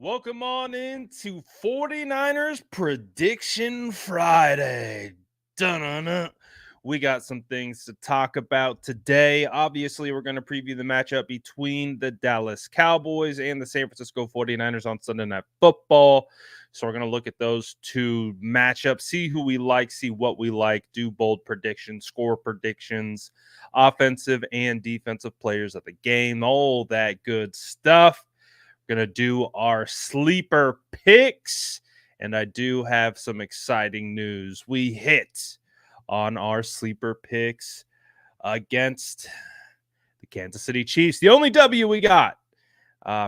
Welcome on into 49ers Prediction Friday. Dun-dun-dun. We got some things to talk about today. Obviously, we're going to preview the matchup between the Dallas Cowboys and the San Francisco 49ers on Sunday Night Football. So we're going to look at those two matchups, see who we like, see what we like, do bold predictions, score predictions, offensive and defensive players of the game, all that good stuff. Gonna do our sleeper picks, and I do have some exciting news. We hit on our sleeper picks against the Kansas City Chiefs. The only W we got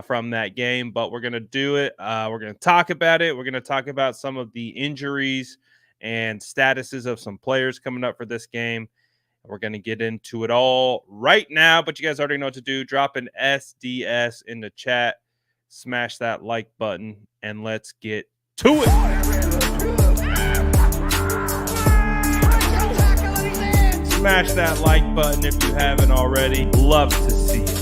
from that game, but we're gonna do it. We're gonna talk about it. We're gonna talk about some of the injuries and statuses of some players coming up for this game. We're going to get into it all right now, but you guys already know what to do. Drop an SDS in the chat, smash that like button, and let's get to it. Smash that like button if you haven't already. Love to see it.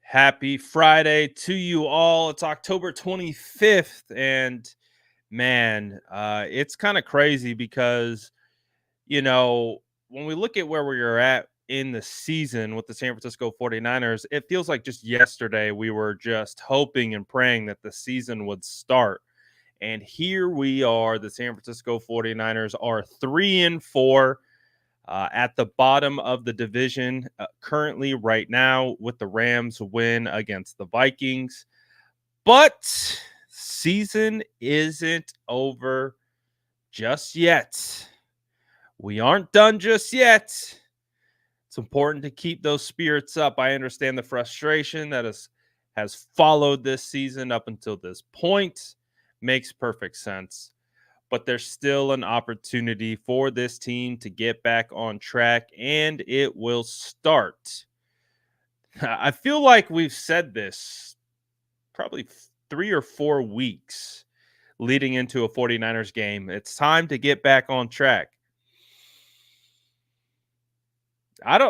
Happy Friday to you all. It's October 25th, and man, it's kind of crazy because, when we look at where we are at in the season with the San Francisco 49ers, it feels like just yesterday we were just hoping and praying that the season would start. And here we are. The San Francisco 49ers are 3-4. At the bottom of the division currently right now with the Rams win against the Vikings. But season isn't over just yet. We aren't done just yet. It's important to keep those spirits up. I understand the frustration that has followed this season up until this point. Makes perfect sense. But there's still an opportunity for this team to get back on track, and it will start. I feel like we've said this probably 3 or 4 weeks leading into a 49ers game. It's time to get back on track.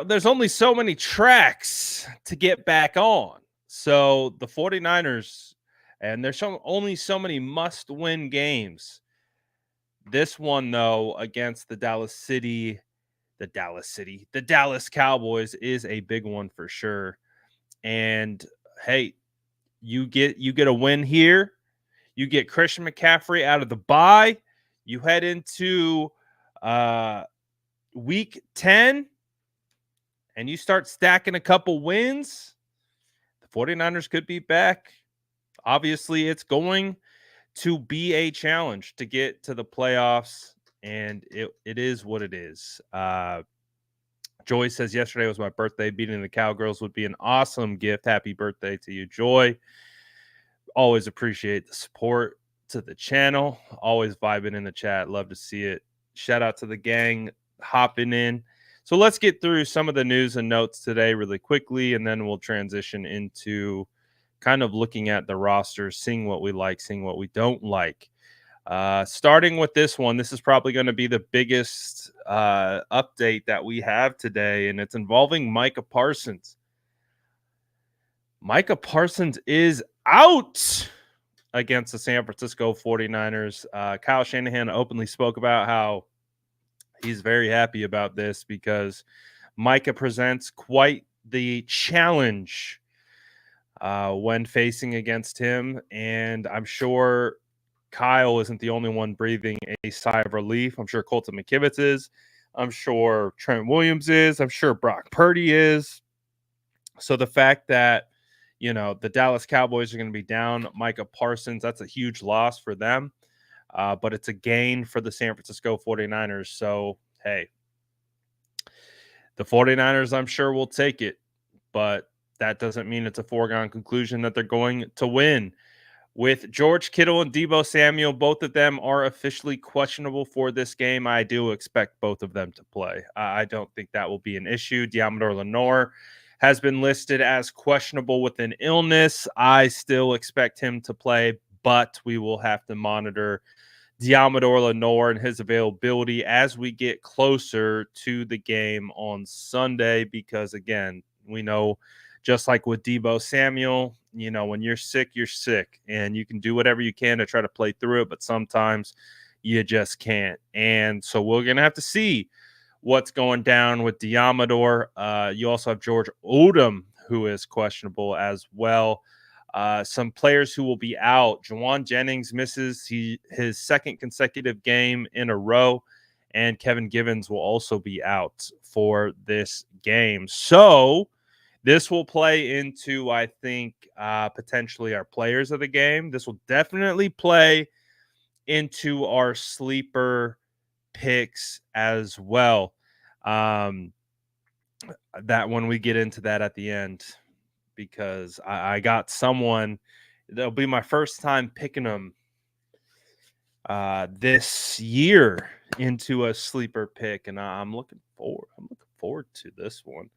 There's only so many tracks to get back on. So the 49ers, and there's only so many must-win games. This one, though, against the Dallas Cowboys is a big one for sure. And hey, you get a win here. You get Christian McCaffrey out of the bye. You head into week 10 and you start stacking a couple wins. The 49ers could be back. Obviously, it's going to be a challenge to get to the playoffs, and it is what it is. Joy says yesterday was my birthday. Beating the Cowgirls would be an awesome gift. Happy birthday to you, Joy. Always appreciate the support to the channel. Always vibing in the chat. Love to see it. Shout out to the gang hopping in. So let's get through some of the news and notes today really quickly, and then we'll transition into kind of looking at the roster, seeing what we like, seeing what we don't like. Starting with this one, this is probably going to be the biggest update that we have today, and it's involving Micah Parsons. Micah Parsons is out against the San Francisco 49ers. Kyle Shanahan openly spoke about how he's very happy about this because Micah presents quite the challenge when facing against him. And I'm sure Kyle isn't the only one breathing a sigh of relief. I'm sure Colton McKivitz is. I'm sure Trent Williams is. I'm sure Brock Purdy is. So the fact that, the Dallas Cowboys are going to be down Micah Parsons, that's a huge loss for them. But it's a gain for the San Francisco 49ers. So, hey, the 49ers, I'm sure, will take it. But that doesn't mean it's a foregone conclusion that they're going to win. With George Kittle and Deebo Samuel, both of them are officially questionable for this game. I do expect both of them to play. I don't think that will be an issue. Deommodore Lenoir has been listed as questionable with an illness. I still expect him to play, but we will have to monitor Diamador Lenore and his availability as we get closer to the game on Sunday, because again, we know just like with Debo Samuel, when you're sick, and you can do whatever you can to try to play through it, but sometimes you just can't. And so we're going to have to see what's going down with Diamador. You also have George Odom, who is questionable as well. Some players who will be out. Jawan Jennings misses his second consecutive game in a row, and Kevin Givens will also be out for this game. So this will play into, I think, potentially our players of the game. This will definitely play into our sleeper picks as well. That when we get into that at the end, because I got someone that'll be my first time picking them this year into a sleeper pick, and I'm looking forward to this one.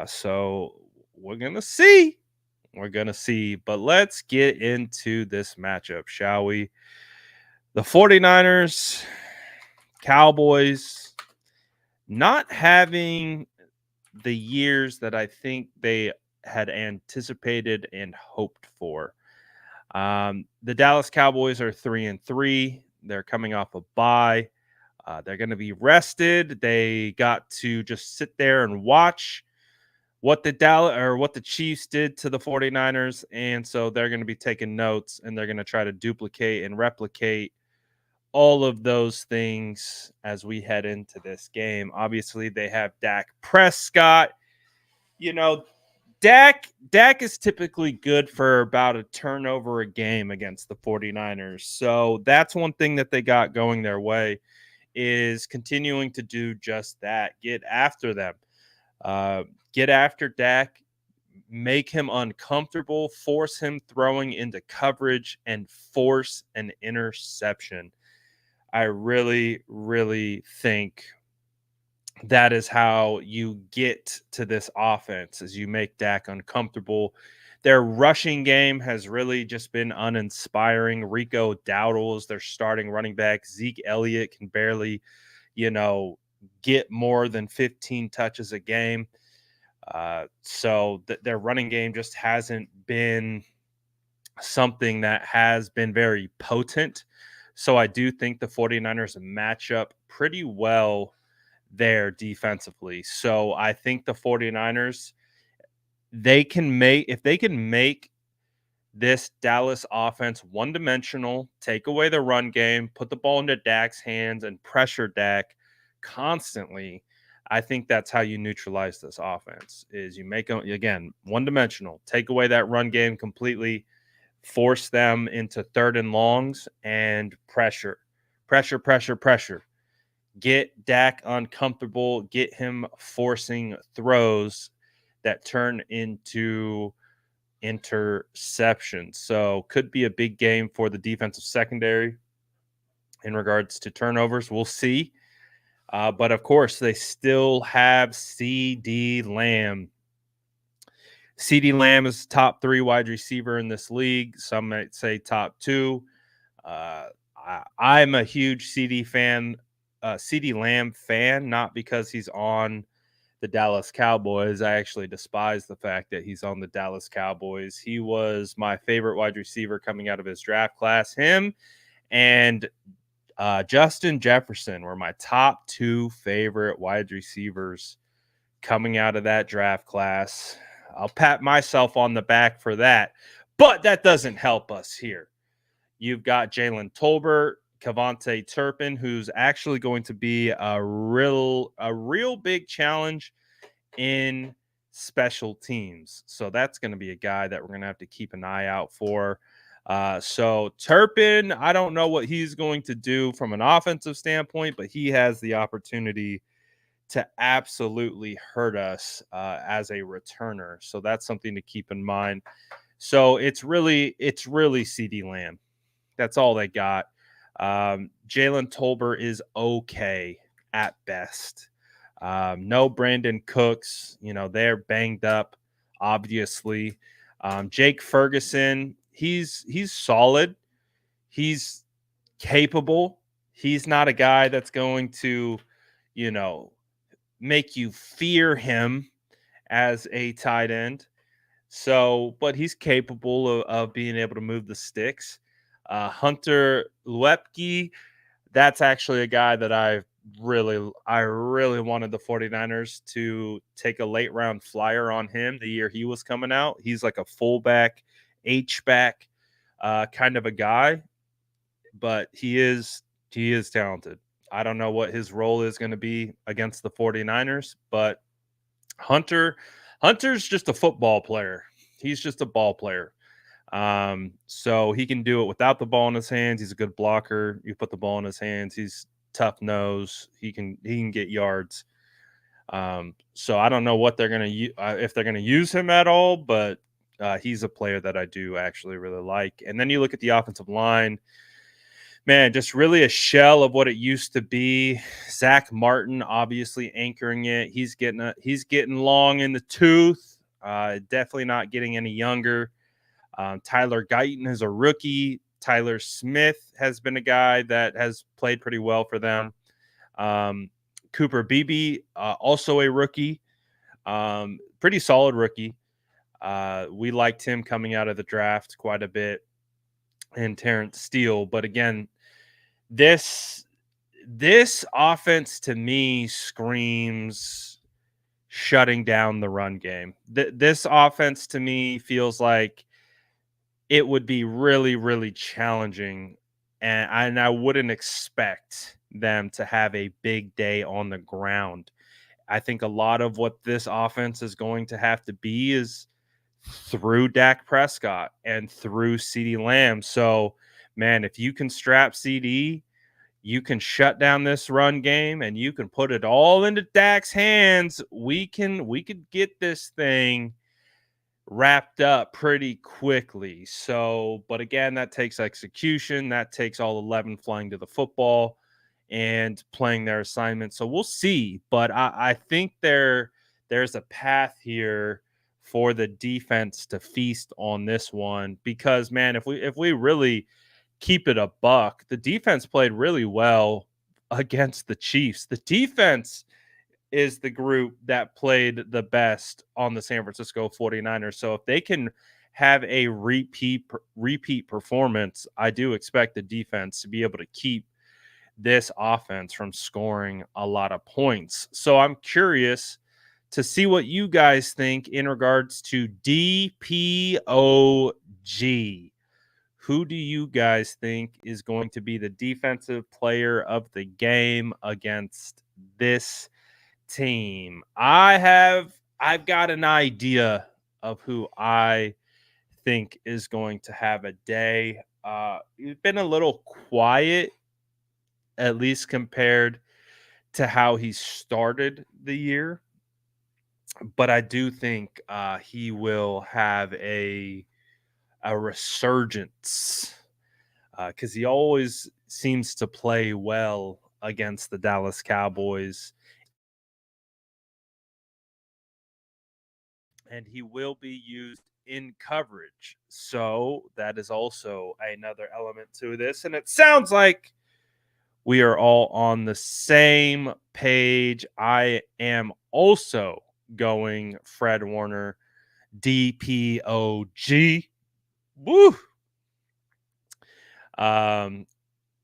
So we're gonna see. But let's get into this matchup, shall we? The 49ers, Cowboys, not having the years that I think they had anticipated and hoped for. The Dallas Cowboys are 3-3. They're coming off a bye. They're going to be rested. They got to just sit there and watch what the Chiefs did to the 49ers, and so they're going to be taking notes, and they're going to try to duplicate and replicate all of those things as we head into this game. Obviously, they have Dak Prescott. You know, Dak is typically good for about a turnover a game against the 49ers. So that's one thing that they got going their way, is continuing to do just that. Get after them. Get after Dak, make him uncomfortable, force him throwing into coverage, and force an interception. I really, really think that is how you get to this offense, as you make Dak uncomfortable. Their rushing game has really just been uninspiring. Rico Dowdle is their starting running back. Zeke Elliott can barely, get more than 15 touches a game. So their running game just hasn't been something that has been very potent. So I do think the 49ers match up pretty well there defensively. So I think the 49ers, if they can make this Dallas offense one-dimensional, take away the run game, put the ball into Dak's hands, and pressure Dak constantly, I think that's how you neutralize this offense, is you make them, again, one-dimensional, take away that run game completely, force them into third and longs, and pressure. Get Dak uncomfortable, get him forcing throws that turn into interceptions. So could be a big game for the defensive secondary in regards to turnovers. We'll see. But of course, they still have CeeDee Lamb. CeeDee Lamb is top 3 wide receiver in this league. Some might say top 2. I'm a huge CeeDee Lamb fan, not because he's on the Dallas Cowboys. I actually despise the fact that he's on the Dallas Cowboys. He was my favorite wide receiver coming out of his draft class. Him and Justin Jefferson were my top 2 favorite wide receivers coming out of that draft class. I'll pat myself on the back for that, but that doesn't help us here. You've got Jalen Tolbert, Kavontae Turpin, who's actually going to be a real big challenge in special teams. So that's going to be a guy that we're going to have to keep an eye out for. So Turpin, I don't know what he's going to do from an offensive standpoint, but he has the opportunity to absolutely hurt us as a returner. So that's something to keep in mind. So it's really CeeDee Lamb. That's all they got. Jalen Tolbert is okay at best. No Brandon Cooks. They're banged up, obviously. Jake Ferguson, he's solid. He's capable. He's not a guy that's going to, you know, make you fear him as a tight end. So, but he's capable of being able to move the sticks. Hunter Luepke, that's actually a guy that I really wanted the 49ers to take a late round flyer on him the year he was coming out. He's like a fullback, H-back kind of a guy, but he is talented. I don't know what his role is going to be against the 49ers, but Hunter Hunter's just a football player. He's just a ball player. So he can do it without the ball in his hands. He's a good blocker. You put the ball in his hands, he's tough nose. He can get yards. So I don't know what they're gonna if they're gonna use him at all, but he's a player that I do actually really like. And then you look at the offensive line, man, just really a shell of what it used to be. Zach Martin obviously anchoring it. He's getting long in the tooth. Definitely not getting any younger. Tyler Guyton is a rookie. Tyler Smith has been a guy that has played pretty well for them. Um, Cooper Beebe, also a rookie, pretty solid rookie. We liked him coming out of the draft quite a bit, and Terrence Steele. But again, this this offense to me screams shutting down the run game. This offense to me feels like it would be really, really challenging, and I wouldn't expect them to have a big day on the ground. I think a lot of what this offense is going to have to be is through Dak Prescott and through CeeDee Lamb. So, man, if you can strap CeeDee, you can shut down this run game and you can put it all into Dak's hands. We could get this thing wrapped up pretty quickly. So, but again, that takes execution. That takes all 11 flying to the football and playing their assignment. So we'll see. But I think there's a path here for the defense to feast on this one because, man, if we really keep it a buck, the defense played really well against the Chiefs. The defense is the group that played the best on the San Francisco 49ers. So if they can have a repeat performance, I do expect the defense to be able to keep this offense from scoring a lot of points. So I'm curious to see what you guys think in regards to DPOG. Who do you guys think is going to be the defensive player of the game against this team? I've got an idea of who I think is going to have a day. He's been a little quiet, at least compared to how he started the year, but I do think he will have a resurgence because he always seems to play well against the Dallas Cowboys, and he will be used in coverage. So that is also another element to this. And it sounds like we are all on the same page. I am also going Fred Warner, DPOG. Woo! Um,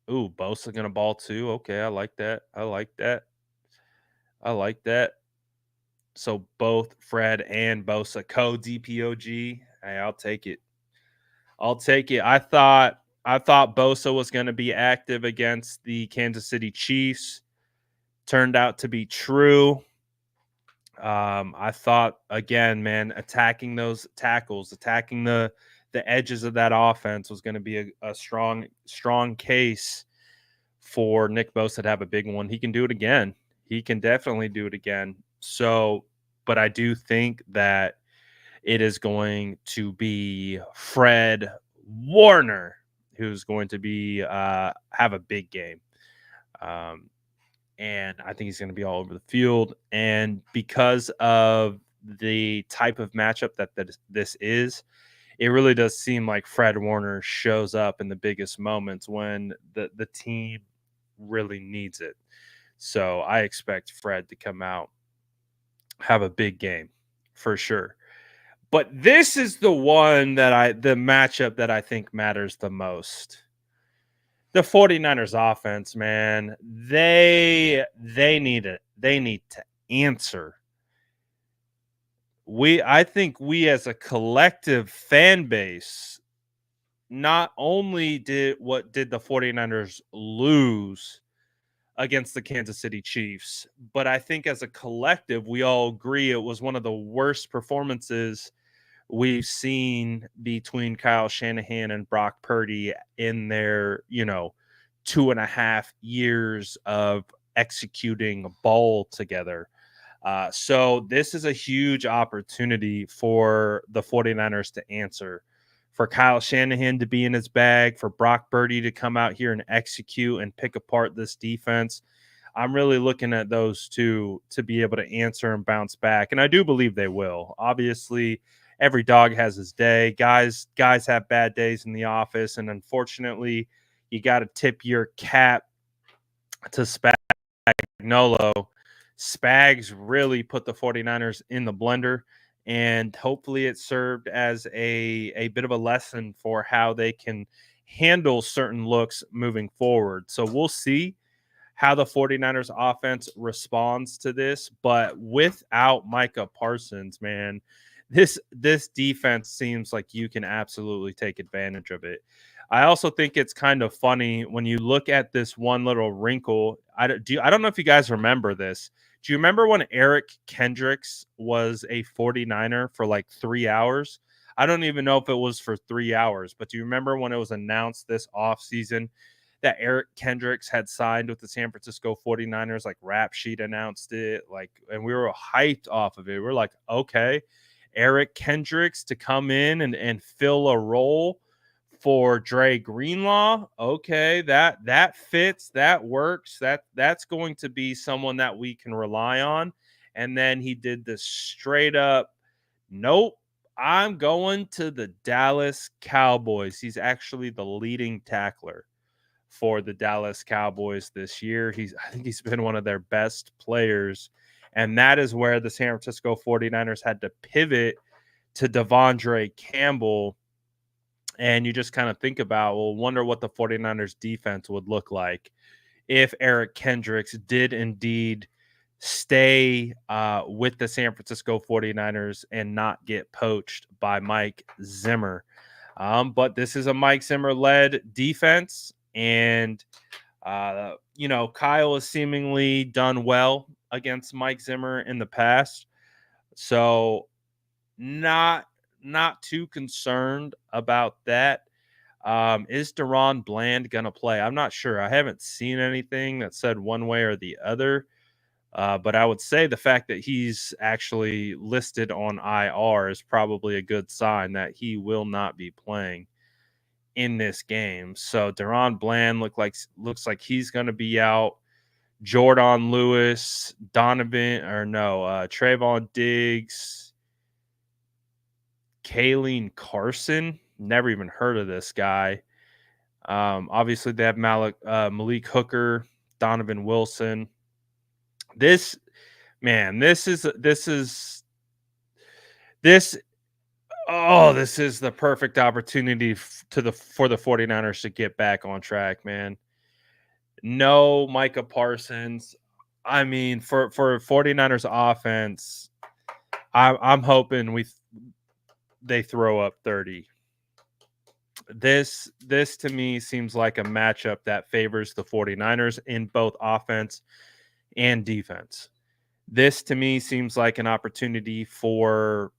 Bosa gonna ball too. Okay, I like that. I like that. I like that. So both Fred and Bosa co DPOG. Hey, I'll take it. I'll take it. I thought Bosa was going to be active against the Kansas City Chiefs. Turned out to be true. I thought again, man, attacking those tackles, attacking the edges of that offense was going to be a strong case for Nick Bosa to have a big one. He can do it again. He can definitely do it again. So, but I do think that it is going to be Fred Warner who's going to be have a big game. Um, and I think he's going to be all over the field. And because of the type of matchup that this is, it really does seem like Fred Warner shows up in the biggest moments when the team really needs it. So I expect Fred to come out, have a big game for sure. But this is the matchup that I think matters the most. The 49ers offense, man, they need it. They need to answer. I think we as a collective fan base, not only did the 49ers lose against the Kansas City Chiefs, but I think as a collective we all agree it was one of the worst performances we've seen between Kyle Shanahan and Brock Purdy in their, 2.5 years of executing ball together. So this is a huge opportunity for the 49ers to answer, for Kyle Shanahan to be in his bag, for Brock Purdy to come out here and execute and pick apart this defense. I'm really looking at those two to be able to answer and bounce back, and I do believe they will. Obviously, every dog has his day. Guys have bad days in the office, and unfortunately, you got to tip your cap to Spagnolo. Spags really put the 49ers in the blender, and hopefully it served as a bit of a lesson for how they can handle certain looks moving forward. So we'll see how the 49ers offense responds to this, but without Micah Parsons, man, this defense seems like you can absolutely take advantage of it. I also think it's kind of funny when you look at this one little wrinkle. I don't know if you guys remember this. Do you remember when Eric Kendricks was a 49er for like 3 hours? I don't even know if it was for 3 hours, but do you remember when it was announced this offseason that Eric Kendricks had signed with the San Francisco 49ers? Like Rap Sheet announced it, like, and we were hyped off of it. We're like, okay, Eric Kendricks to come in and fill a role for Dre Greenlaw. Okay, that fits, that works. That's going to be someone that we can rely on. And then he did this straight up, nope, I'm going to the Dallas Cowboys. He's actually the leading tackler for the Dallas Cowboys this year. I think he's been one of their best players. And that is where the San Francisco 49ers had to pivot to Devondre Campbell. And you just kind of think about, well, wonder what the 49ers defense would look like if Eric Kendricks did indeed stay with the San Francisco 49ers and not get poached by Mike Zimmer. But this is a Mike Zimmer led defense. And, Kyle has seemingly done well against Mike Zimmer in the past. So not too concerned about that. Is Deron Bland going to play? I'm not sure. I haven't seen anything that said one way or the other. But I would say the fact that he's actually listed on IR is probably a good sign that he will not be playing in this game. So Deron Bland looks like he's going to be out. Jordan Lewis, Trayvon Diggs, Kalen Carson. Never even heard of this guy. Obviously, they have Malik Hooker, Donovan Wilson. This man, this is this. Oh, this is the perfect opportunity for the 49ers to get back on track, man. No Micah Parsons. I mean, for 49ers offense, I'm hoping they throw up 30. This to me seems like a matchup that favors the 49ers in both offense and defense. This to me seems like an opportunity for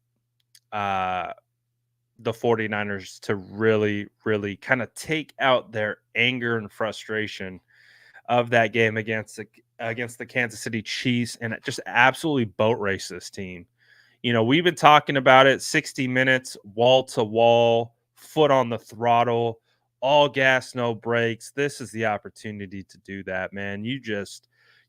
the 49ers to really, really kind of take out their anger and frustration of that game against the Kansas City Chiefs and just absolutely boat race this team. We've been talking about it, 60 minutes, wall to wall, foot on the throttle, all gas, no brakes. This is the opportunity to do that, man.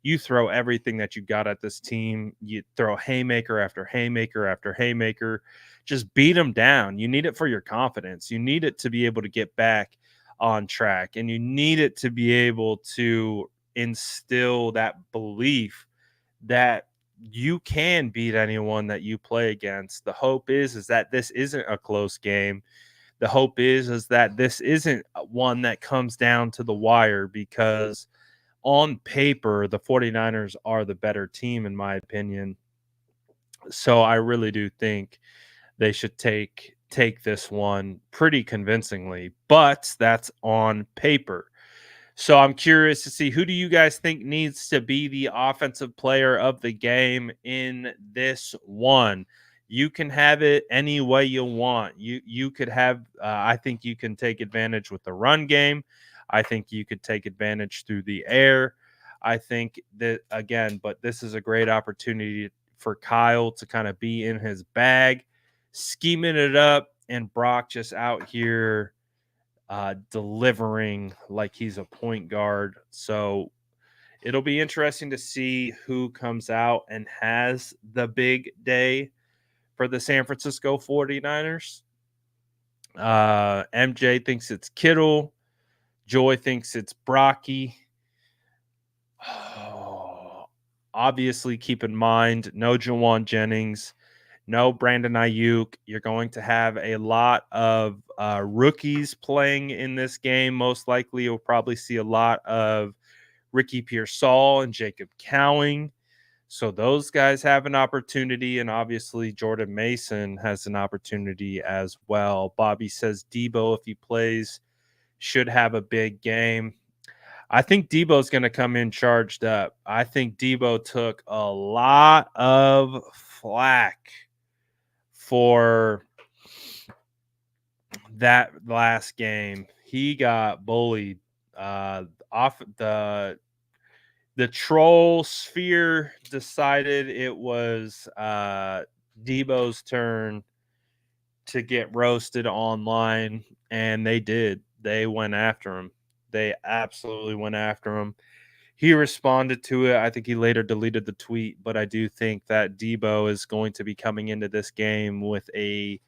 You throw everything that you got at this team. You throw haymaker after haymaker after haymaker. Just beat them down. You need it for your confidence. You need it to be able to get back on track, and you need it to be able to instill that belief that you can beat anyone that you play against. The hope is that this isn't a close game. The hope is that this isn't one that comes down to the wire, because on paper the 49ers are the better team in my opinion. So I really do think they should take this one pretty convincingly, but that's on paper. So I'm curious to see, who do you guys think needs to be the offensive player of the game in this one? You can have it any way you want. You could have. I think you can take advantage with the run game. I think you could take advantage through the air. I think that again, but this is a great opportunity for Kyle to kind of be in his bag, scheming it up, and Brock just out here delivering like he's a point guard. So it'll be interesting to see who comes out and has the big day for the San Francisco 49ers. MJ thinks it's Kittle. Joy thinks it's Brocky. Oh, obviously, keep in mind, no Jawan Jennings, no Brandon Ayuk. You're going to have a lot of rookies playing in this game. Most likely, you'll probably see a lot of Ricky Pearsall and Jacob Cowing. So those guys have an opportunity, and obviously Jordan Mason has an opportunity as well. Bobby says Debo, if he plays, should have a big game. I think Debo's going to come in charged up. I think Debo took a lot of flack for that last game. He got bullied off the troll sphere decided it was Debo's turn to get roasted online, and they did. They went after him. They absolutely went after him. He responded to it. I think he later deleted the tweet, but I do think that Debo is going to be coming into this game with a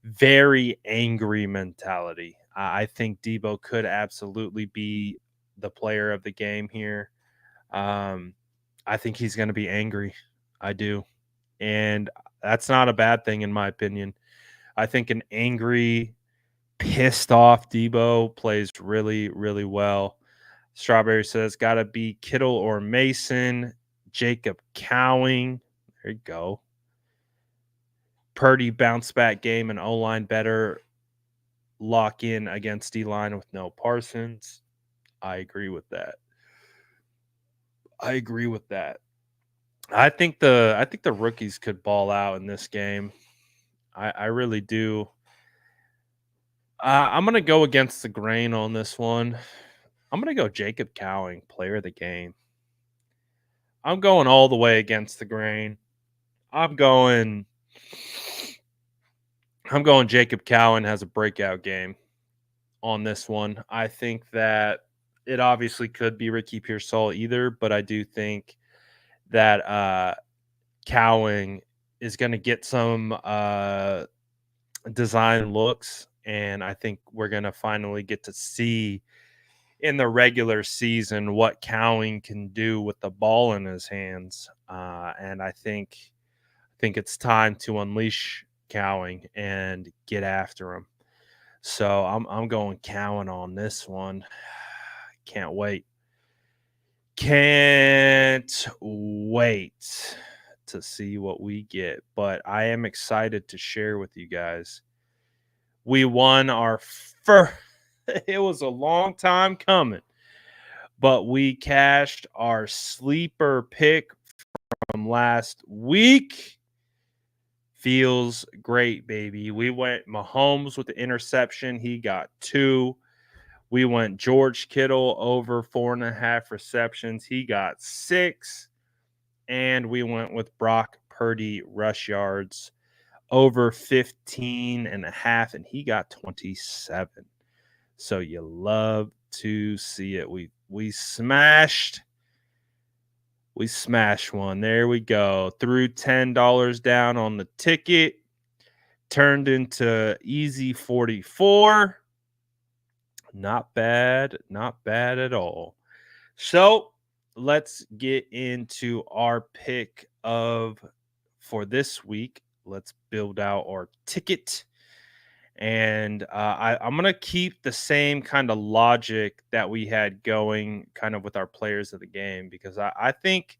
very angry mentality. I think Debo could absolutely be the player of the game here. Um, I think he's going to be angry. I do. And that's not a bad thing, in my opinion. I think an angry, pissed off Debo plays really, really well. Strawberry says, got to be Kittle or Mason. Jacob Cowing. There you go. Purdy bounce back game and O-line better. Lock in against D-line with no Parsons. I agree with that. I think the rookies could ball out in this game. I really do. I'm gonna go against the grain on this one. I'm gonna go Jacob Cowing, player of the game. I'm going all the way against the grain. I'm going Jacob Cowing has a breakout game on this one. I think that it obviously could be Ricky Pearsall either, but I do think that Cowing is going to get some design looks, and I think we're going to finally get to see in the regular season what Cowing can do with the ball in his hands. And I think it's time to unleash Cowing and get after him. So I'm going Cowing on this one. Can't wait. Can't wait to see what we get. But I am excited to share with you guys. We won our first. It was a long time coming, but we cashed our sleeper pick from last week. Feels great, baby. We went Mahomes with the interception. He got 2. We went George Kittle over 4.5 receptions. He got 6. And we went with Brock Purdy rush yards over 15.5, and he got 27. So you love to see it. We smashed We smashed one. There we go. Threw $10 down on the ticket. Turned into easy 44. Not bad. Not bad at all. So let's get into our pick of for this week. Let's build out our ticket. And I'm going to keep the same kind of logic that we had going kind of with our players of the game because I think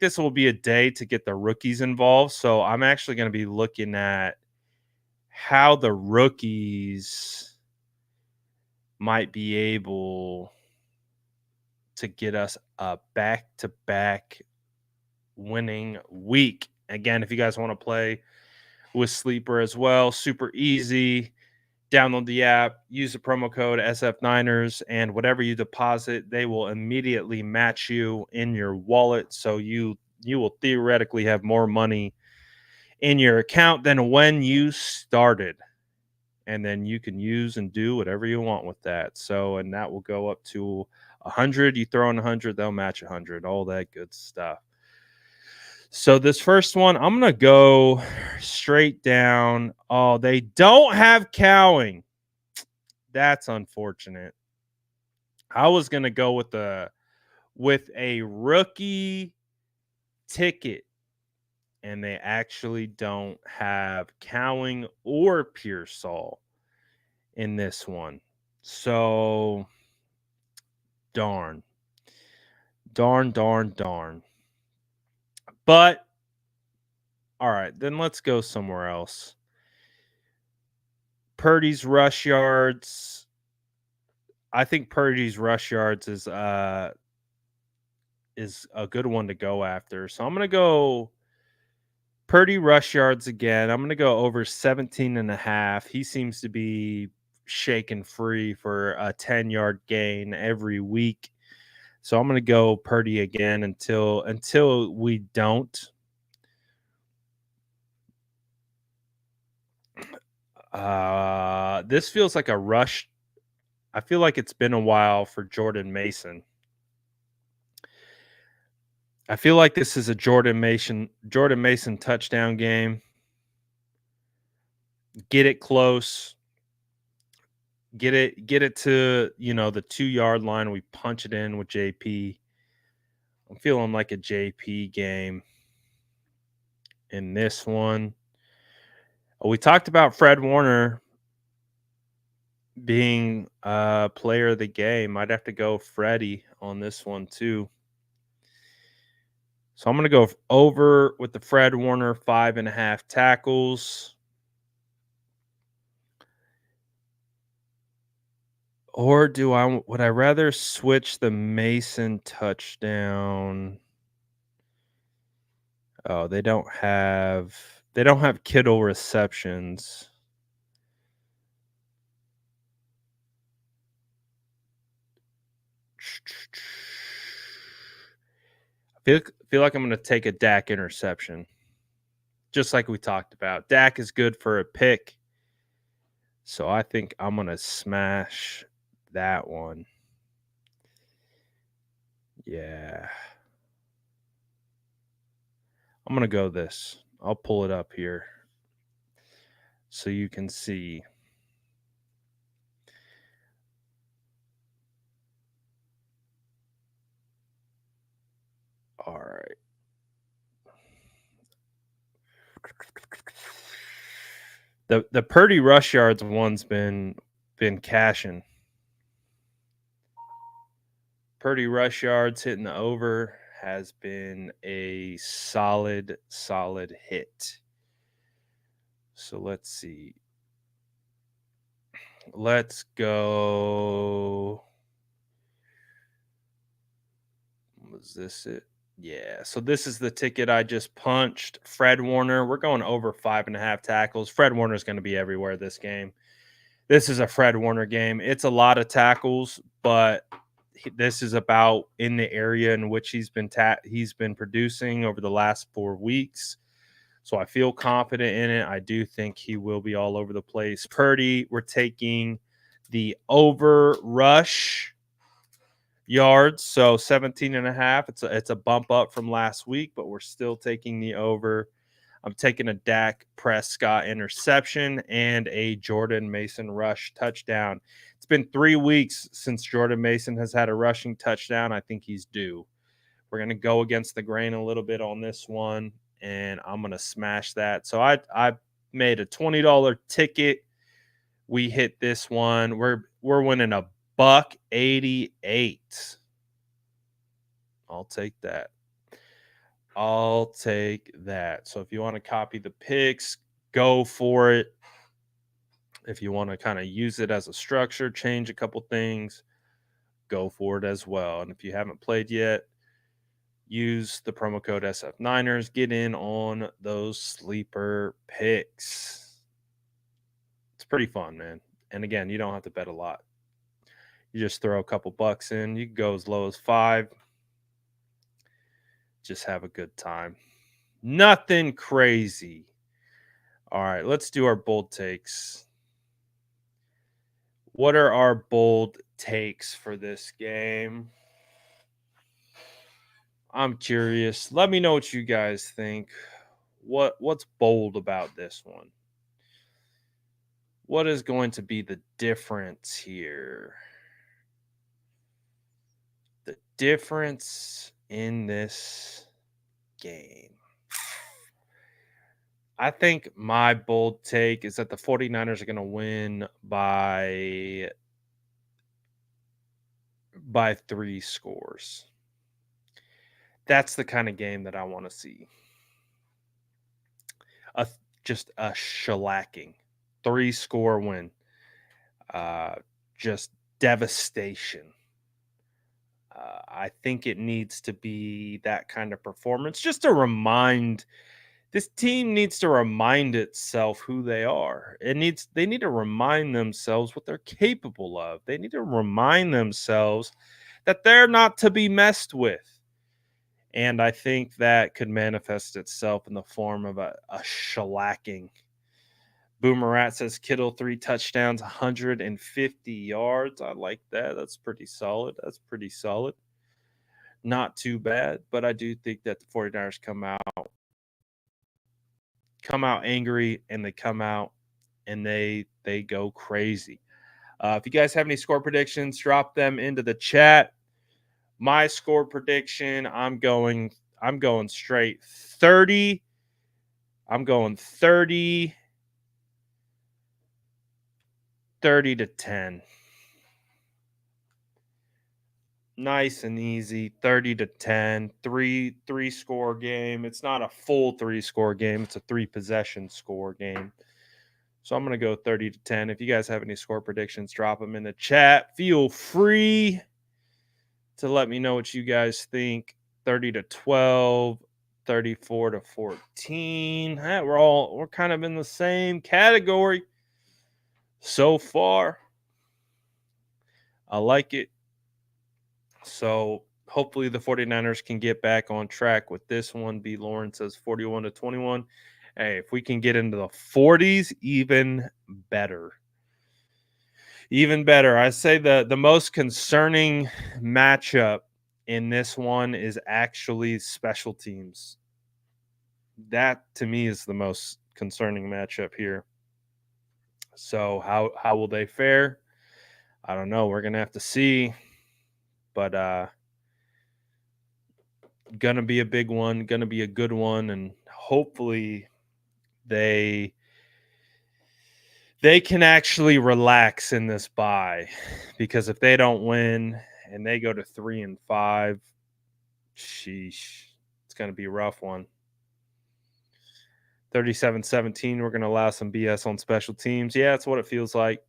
this will be a day to get the rookies involved. So I'm actually going to be looking at how the rookies might be able to get us a back-to-back winning week. Again, if you guys want to play with Sleeper as well, super easy. Download the app, use the promo code SF9ers, and whatever you deposit, they will immediately match you in your wallet. So you will theoretically have more money in your account than when you started. And then you can use and do whatever you want with that. So, and that will go up to 100. You throw in 100, they'll match 100, all that good stuff. So this first one, I'm going to go straight down. Oh, they don't have cowing. That's unfortunate. I was going to go with a rookie ticket, and they actually don't have cowing or Pearsall in this one. So darn. But all right, then let's go somewhere else. Purdy's rush yards. I think Purdy's rush yards is a good one to go after. So I'm going to go Purdy rush yards again. I'm going to go over 17.5. He seems to be shaken free for a 10-yard gain every week. So I'm going to go Purdy again until we don't. This feels like a rush. I feel like it's been a while for Jordan Mason. I feel like this is a Jordan Mason touchdown game. Get it close. Get it to, the 2-yard line. We punch it in with JP. I'm feeling like a JP game in this one. We talked about Fred Warner being player of the game. I'd have to go Freddie on this one too. So I'm going to go over with the Fred Warner 5.5 tackles. Or would I rather switch the Mason touchdown? Oh, they don't have Kittle receptions. I feel like I'm going to take a Dak interception. Just like we talked about. Dak is good for a pick. So I think I'm going to smash that one. Yeah. I'm going to go this. I'll pull it up here so you can see. All right. The Purdy rush yards one's been cashing. Purdy rush yards hitting the over has been a solid hit. So let's see. Let's go. Was this it? Yeah. So this is the ticket I just punched. Fred Warner. We're going over 5.5 tackles. Fred Warner is going to be everywhere this game. This is a Fred Warner game. It's a lot of tackles, but this is about in the area in which he's been producing over the last 4 weeks. So I feel confident in it. I do think he will be all over the place. Purdy, we're taking the over rush yards, so 17 and a half. It's a bump up from last week, but we're still taking the over. I'm taking a Dak Prescott interception and a Jordan Mason rush touchdown. It's been 3 weeks since Jordan Mason has had a rushing touchdown. I think he's due. We're going to go against the grain a little bit on this one, and I'm going to smash that. So I made a $20 ticket. We hit this one. We're winning a $1.88. I'll take that. I'll take that. So if you want to copy the picks, go for it. If you want to kind of use it as a structure, change a couple things, go for it as well. And if you haven't played yet, use the promo code SF9ers. Get in on those sleeper picks. It's pretty fun, man. And again, you don't have to bet a lot. You just throw a couple bucks in. You can go as low as 5. Just have a good time. Nothing crazy. All right, let's do our bold takes. What are our bold takes for this game? I'm curious. Let me know what you guys think. What's bold about this one? What is going to be the difference here? The difference in this game. I think my bold take is that the 49ers are going to win by 3 scores. That's the kind of game that I want to see. Just a shellacking. 3-score win. Just devastation. I think it needs to be that kind of performance. Just to remind this team needs to remind itself who they are. They need to remind themselves what they're capable of. They need to remind themselves that they're not to be messed with. And I think that could manifest itself in the form of a shellacking. Boomerat says Kittle 3 touchdowns, 150 yards. I like that. That's pretty solid. Not too bad, but I do think that the 49ers come out angry, and they come out and they go crazy. If you guys have any score predictions, drop them into the chat. My score prediction, I'm going straight 30. I'm going 30 to 10. Nice and easy, 30 to 10, three score game. It's not a full 3-score game. It's a 3-possession score game. So I'm going to go 30 to 10. If you guys have any score predictions, drop them in the chat. Feel free to let me know what you guys think. 30 to 12, 34 to 14. We're kind of in the same category so far. I like it. So hopefully the 49ers can get back on track with this one. B. Lawrence says 41 to 21. Hey, if we can get into the 40s, even better. Even better. I say the most concerning matchup in this one is actually special teams. That to me is the most concerning matchup here. So how will they fare? I don't know. We're gonna have to see. But gonna be a big one, gonna be a good one, and hopefully they can actually relax in this bye, because if they don't win and they go to 3-5, sheesh, it's gonna be a rough one. 37-17, we're gonna allow some BS on special teams. Yeah, it's what it feels like.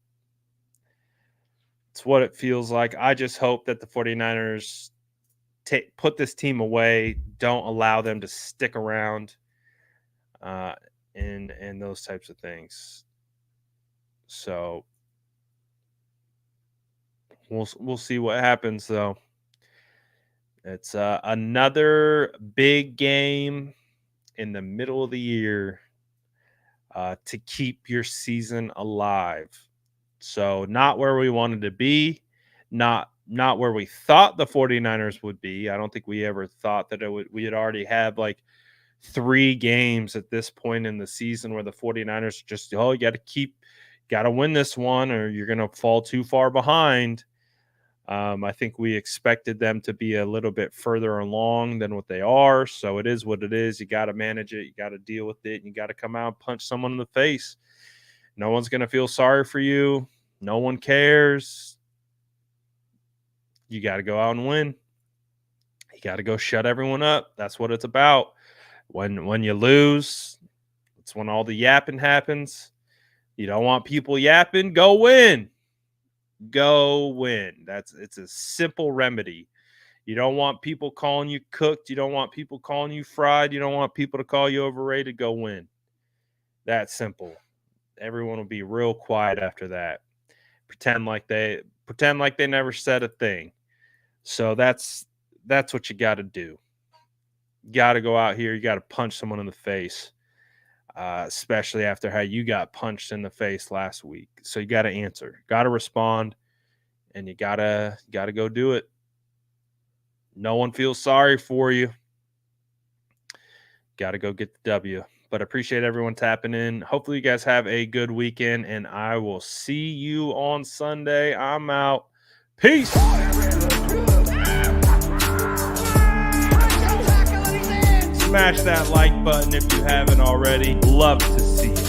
It's what it feels like. I just hope that the 49ers put this team away, don't allow them to stick around, and those types of things. So we'll see what happens, though. It's another big game in the middle of the year to keep your season alive. So not where we wanted to be, not not where we thought the 49ers would be. I don't think we ever thought that we had already had like 3 games at this point in the season where the 49ers just, oh, you got to win this one or you're going to fall too far behind. I think we expected them to be a little bit further along than what they are. So it is what it is. You got to manage it. You got to deal with it. And you got to come out and punch someone in the face. No one's going to feel sorry for you. No one cares. You got to go out and win. You got to go shut everyone up. That's what it's about. When you lose, it's when all the yapping happens. You don't want people yapping. Go win. Go win. It's a simple remedy. You don't want people calling you cooked. You don't want people calling you fried. You don't want people to call you overrated. Go win. That simple. Everyone will be real quiet after that. Pretend like they never said a thing. So that's what you got to do. You got to go out here. You got to punch someone in the face, especially after how you got punched in the face last week. So you got to answer, got to respond, and you gotta go do it. No one feels sorry for you. Got to go get the W. But I appreciate everyone tapping in. Hopefully you guys have a good weekend, and I will see you on Sunday. I'm out. Peace. Smash that like button if you haven't already. Love to see you.